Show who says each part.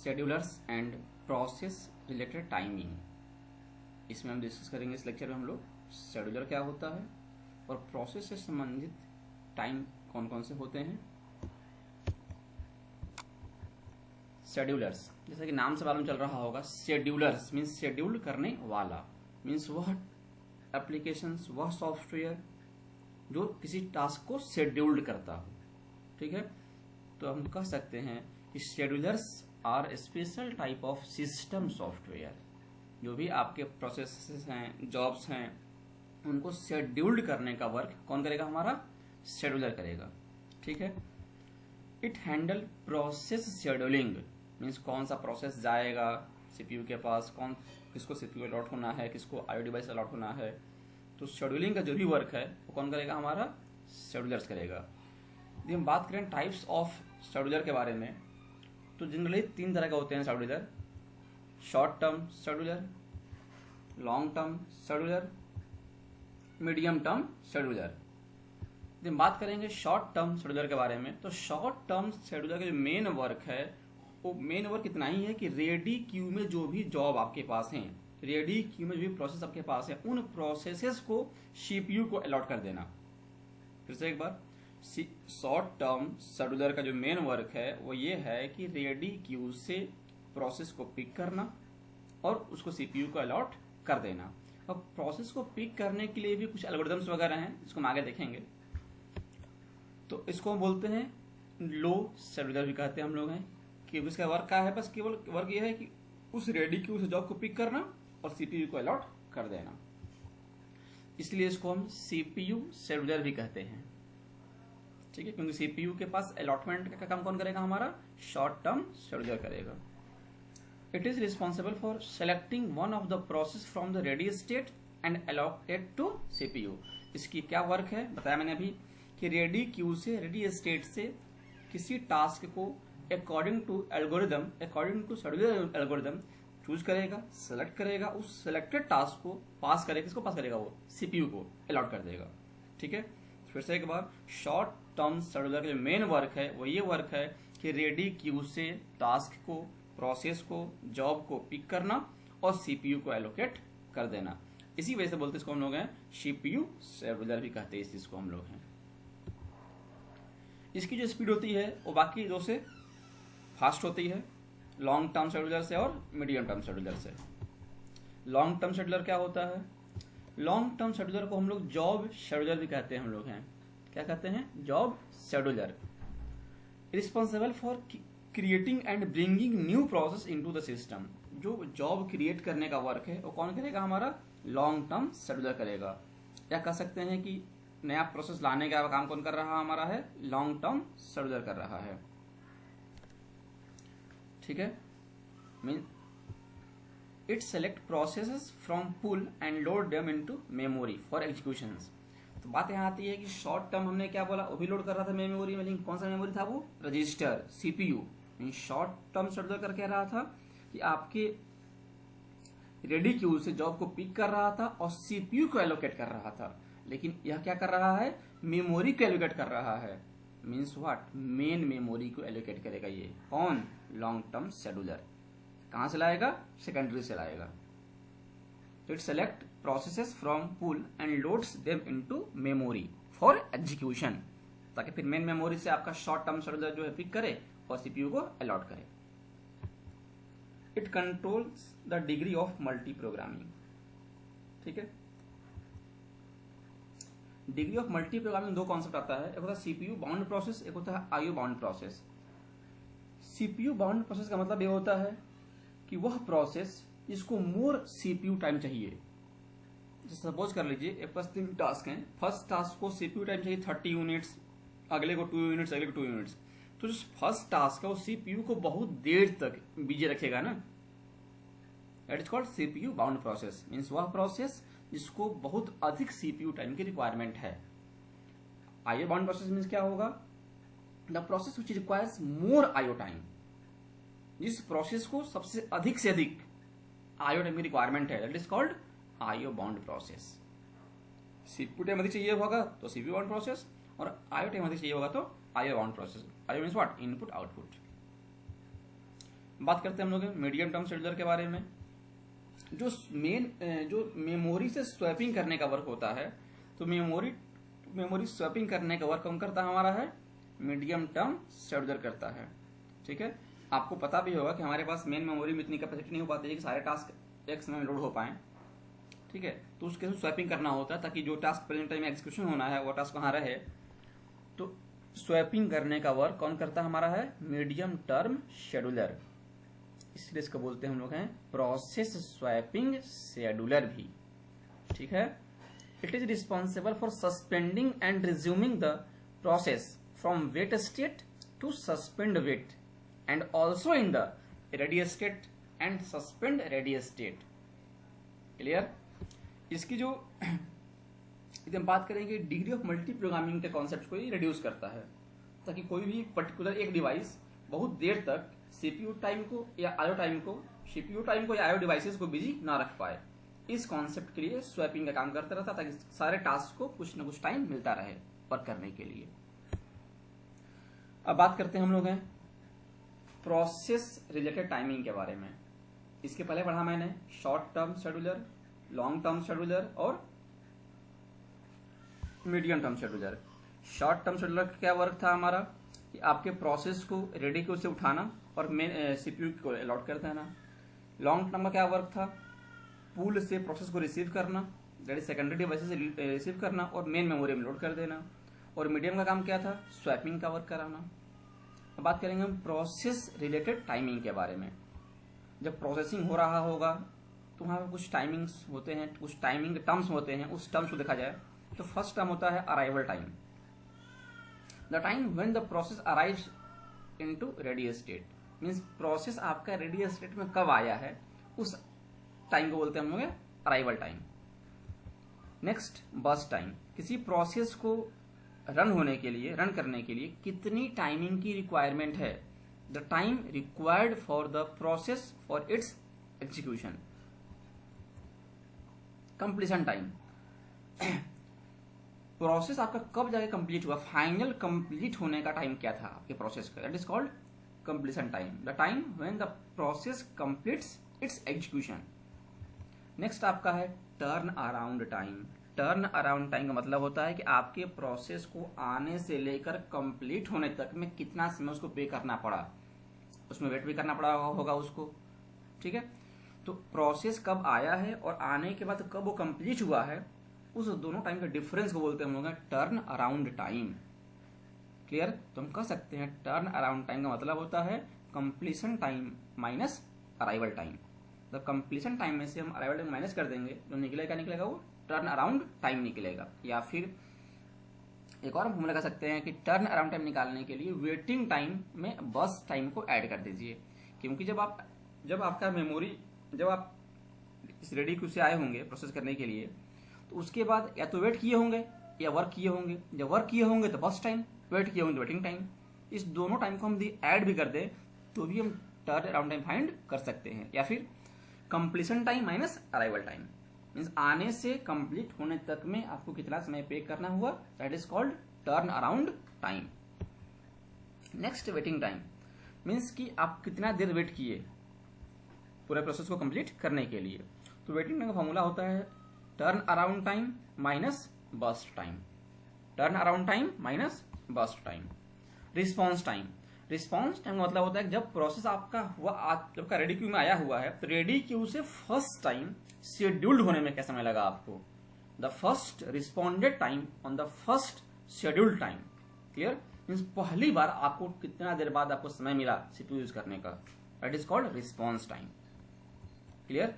Speaker 1: Schedulers and process related timing. इसमें हम discuss करेंगे इस लेक्चर में हम लोग शेड्यूलर क्या होता है और प्रोसेस से संबंधित टाइम कौन कौन से होते हैं। शेड्यूलर्स, जैसा कि नाम से मालूम चल रहा होगा, शेड्यूलर्स मीन्स शेड्यूल करने वाला, मीन्स वह एप्लीकेशंस, वह सॉफ्टवेयर जो किसी टास्क को शेड्यूल्ड करता हो। ठीक है, तो हम कह सकते हैं कि schedulers are special type of system software. जो भी आपके प्रोसेसेस हैं, जॉब्स हैं, उनको शेड्यूल्ड करने का वर्क कौन करेगा? हमारा शेड्यूलर करेगा। ठीक है, it handle process scheduling means कौन सा प्रोसेस जाएगा सीपीयू के पास, किसको सीपीयू अलॉट होना है, किसको आईओ डिवाइस अलॉट होना है। तो शेड्यूलिंग का जो भी वर्क है वो कौन करेगा? हमारा शेड्यूलर्स करेगा। यदि हम बात करें टाइप्स ऑफ शेड्यूलर के बारे में, तो जनरली 3 तरह के होते हैं scheduler: short term scheduler, long term scheduler, medium term scheduler. यदि हम बात करेंगे शॉर्ट टर्म शेड्यूलर के बारे में, तो शॉर्ट टर्म शेड्यूलर का जो मेन वर्क है वो मेन वर्क इतना ही है कि रेडी क्यू में जो भी जॉब आपके पास हैं, रेडी क्यू में जो भी प्रोसेस आपके पास है, उन प्रोसेसेस को सीपीयू को अलॉट कर देना। फिर से एक बार, शॉर्ट टर्म शेड्यूलर का जो मेन वर्क है वो ये है कि रेडी क्यू से प्रोसेस को पिक करना और उसको सीपीयू को अलॉट कर देना। अब प्रोसेस को पिक करने के लिए भी कुछ एल्गोरिथम्स वगैरह हैं, इसको हम आगे देखेंगे। तो इसको हम बोलते हैं लो शेड्यूलर भी कहते हैं हम लोग हैं, कि इसका वर्क क्या है? बस केवल वर्क ये है कि उस रेडी क्यू से जॉब को पिक करना और सीपीयू को अलॉट कर देना। इसलिए इसको हम सीपीयू शेड्यूलर भी कहते हैं। ठीक है, क्योंकि सीपीयू के पास अलॉटमेंट का काम कौन करेगा? हमारा शॉर्ट टर्म शेड्यूलर करेगा। It is responsible for selecting one of the process from the ready state and allocate to CPU. इसकी क्या वर्क है बताया मैंने अभी, कि रेडी क्यू से, रेडी स्टेट से किसी टास्क को according to algorithm, according to scheduler algorithm choose करेगा, सेलेक्ट करेगा, उस सेलेक्टेड टास्क को पास करेगा। किसको पास करेगा? वो सीपीयू को अलॉट कर देगा। ठीक है, फिर से एक बार, शॉर्ट टर्म शेड्यूलर का जो मेन वर्क है वो ये वर्क है कि रेडी क्यू से टास्क को, प्रोसेस को, जॉब को पिक करना और सीपीयू को एलोकेट कर देना। इसी वजह से बोलते इसको हम लोग हैं सीपीयू शेड्यूलर भी कहते हैं इस चीज को हम लोग हैं। इसकी जो स्पीड होती है वो बाकी दो से फास्ट होती है, लॉन्ग टर्म शेड्यूलर से और मीडियम टर्म शेड्यूलर से। लॉन्ग टर्म शेड्यूलर क्या होता है? लॉन्ग टर्म शेड्यूलर को हम लोग जॉब शेड्यूलर भी कहते हैं हम लोग हैं। क्या कहते हैं? Job scheduler. Responsible for creating and bringing new process into the system. जो जॉब क्रिएट करने का वर्क है वो कौन करेगा? हमारा लॉन्ग टर्म शेड्यूलर करेगा। या कह सकते हैं कि नया प्रोसेस लाने का काम कौन कर रहा हमारा है? लॉन्ग टर्म शेड्यूलर कर रहा है। ठीक है, mean it select processes from pool and load them into memory for executions. तो बात यहाँ आती है कि शॉर्ट टर्म हमने क्या बोला, वो भी लोड कर रहा था मेमोरी में, लेकिन कौन सा मेमोरी था? वो register, CPU. Short term scheduler कर कह रहा था कि आपके रेडी क्यू से जॉब को पिक कर रहा था और सीपीयू को एलोकेट कर रहा था, लेकिन यह क्या कर रहा है? मेमोरी को एलोकेट कर रहा है। Means what? मेन मेमोरी को एलोकेट करेगा ये कौन? Long term scheduler. कहां से लाएगा? सेकेंडरी से लाएगा। It select processes from pool and loads them into memory for execution, ताकि फिर मेन मेमोरी से आपका शॉर्ट टर्म शेड्यूलर जो है पिक करे और सीपीयू को अलॉट करे। It controls the degree of multi programming. ठीक है, डिग्री ऑफ मल्टी प्रोग्रामिंग दो कॉन्सेप्ट आता है, एक होता है सीपीयू बाउंड प्रोसेस, एक होता है IO bound process. CPU bound process का मतलब ये होता है कि वह प्रोसेस जिसको मोर सीपीयू टाइम चाहिए। जैसे सपोज कर लीजिए एक पास 3 टास्क हैं, फर्स्ट टास्क को सीपीयू टाइम चाहिए 30 यूनिट्स, अगले को 2 यूनिट्स, अगले को 2 यूनिट्स। तो जो फर्स्ट टास्क है वो सीपीयू को बहुत देर तक बिजी रखेगा ना, that is called CPU bound process. Means वह प्रोसेस जिसको बहुत अधिक सीपीयू टाइम की रिक्वायरमेंट है। आईओ बाउंड प्रोसेस मीन्स क्या होगा? The process which requires more IO time. जिस प्रोसेस को सबसे अधिक से अधिक आईओ टाइम की रिक्वायरमेंट है, that is called IO bound process. CPU time अधिक चाहिए होगा तो सीपीयू बाउंड प्रोसेस, और आईओ टाइम अधिक चाहिए होगा तो IO bound process. IO means what? Input output. बात करते हैं हम लोग मीडियम टर्म शेड्यूलर के बारे में। जो मेमोरी से स्वैपिंग करने का वर्क होता है, तो मेमोरी स्वैपिंग करने का वर्क कौन करता है हमारा है, मीडियम टर्म शेड्यूलर करता है। ठीक है, आपको पता भी होगा कि हमारे पास मेन मेमोरी में इतनी कैपेसिटी नहीं हो पाती है कि सारे टास्क एक समय में लोड हो पाए। ठीक है, तो उसके लिए स्वैपिंग करना होता है ताकि जो टास्क प्रेजेंट टाइम में एग्जीक्यूशन होना है वो टास्क वहां रहे। तो स्वैपिंग करने का वर्क कौन करता है हमारा है, मीडियम टर्म शेड्यूलर। इसलिए इसको बोलते हैं हम लोग हैं प्रोसेस स्वैपिंग शेड्यूलर भी। ठीक है, it is responsible for suspending and resuming the process from wait state to suspend wait and also in the ready state and suspend ready state. Clear. इसकी जो यदि हम बात करेंगे डिग्री ऑफ मल्टी प्रोग्रामिंग के कॉन्सेप्ट को ये reduce करता है, ताकि कोई भी पर्टिकुलर एक डिवाइस बहुत देर तक सीपीयू टाइम को या आईओ टाइम को, सीपीयू टाइम को या आईओ डिवाइसेस को बिजी ना रख पाए। इस कॉन्सेप्ट के लिए स्वैपिंग का काम करता रहता, ताकि सारे टास्क को कुछ न कुछ टाइम मिलता रहे वर्क करने के लिए। अब बात करते हैं हम लोग हैं प्रोसेस रिलेटेड टाइमिंग के बारे में। इसके पहले पढ़ा मैंने short term scheduler, long term scheduler और medium term scheduler. Short term scheduler का क्या वर्क था हमारा, कि आपके प्रोसेस को रेडी को से उठाना और मेन सीपीयू को अलॉट कर देना। लॉन्ग टर्म का क्या वर्क था, पूल से प्रोसेस को रिसीव करना, दैट इज सेकेंडरी डिवाइसेस से रिसीव करना और मेन मेमोरी में लोड कर देना। और मीडियम का काम क्या था, स्वैपिंग का वर्क कराना। अब बात करेंगे हम प्रोसेस रिलेटेड टाइमिंग के बारे में। जब प्रोसेसिंग हो रहा होगा तो वहां पर कुछ टाइमिंग्स होते हैं, कुछ टाइमिंग टर्म्स होते हैं। उस टर्म्स को देखा जाए तो फर्स्ट टर्म होता है arrival time, the time when the process arrives into ready state. Means process आपका रेडी स्टेट में कब आया है, उस टाइम को बोलते हैं हम लोग arrival time. Next burst time, किसी प्रोसेस को रन करने के लिए कितनी टाइमिंग की रिक्वायरमेंट है, the time required for the process for its execution. Completion time, process आपका कब जाके कंप्लीट हुआ, फाइनल कंप्लीट होने का टाइम क्या था आपके प्रोसेस का, that is called completion time, the time when the process completes it's execution. Next आपका है turn around time. Turn around time का मतलब होता है कि आपके प्रोसेस को आने से लेकर कंप्लीट होने तक में कितना समय उसको पे करना पड़ा, उसमें वेट भी करना पड़ा होगा उसको। ठीक है, तो प्रोसेस कब आया है और आने के बाद कब वो कंप्लीट हुआ है, उस दोनों टाइम के डिफरेंस को बोलते हैं हम लोग टर्न अराउंड टाइम। क्लियर। तो हम कह सकते हैं टर्न अराउंड टाइम का मतलब होता है completion time minus arrival time. तो कंप्लीशन टाइम में से हम अराइवल टाइम माइनस कर देंगे, जो निकलेगा वो टर्न अराउंड टाइम निकलेगा। या फिर एक और फॉर्मूला कह सकते हैं कि टर्न अराउंड टाइम निकालने के लिए वेटिंग टाइम में बस टाइम को ऐड कर दीजिए। क्योंकि जब आप इस रेडी क्यू से आए होंगे प्रोसेस करने के लिए, तो उसके बाद या तो वेट किए होंगे या वर्क किए होंगे। जब वर्क किए होंगे तो बस टाइम, वेट किए होंगे तो वेटिंग टाइम। इस दोनों टाइम को हम ऐड भी कर दें तो भी हम टर्न अराउंड टाइम फाइंड कर सकते हैं। या फिर completion time minus arrival time, means आने से कंप्लीट होने तक में आपको कितना समय पे करना हुआ, that is called turn around time. Next waiting time, means कि आप कितना देर वेट किए पूरे प्रोसेस को कंप्लीट करने के लिए। तो वेटिंग टाइम का फॉर्मूला होता है turn around time minus burst time. Turn around time minus burst time. Response time, response time का मतलब होता है जब प्रोसेस आपका हुआ, जब का रेडी क्यू में आया हुआ है, तो रेडी क्यू से फर्स्ट टाइम शेड्यूल्ड होने में क्या समय लगा आपको, the first responded time on the first scheduled time. Clear. Means पहली बार आपको कितना देर बाद आपको समय मिला सीपीयू यूज करने का, that is called response time. Clear.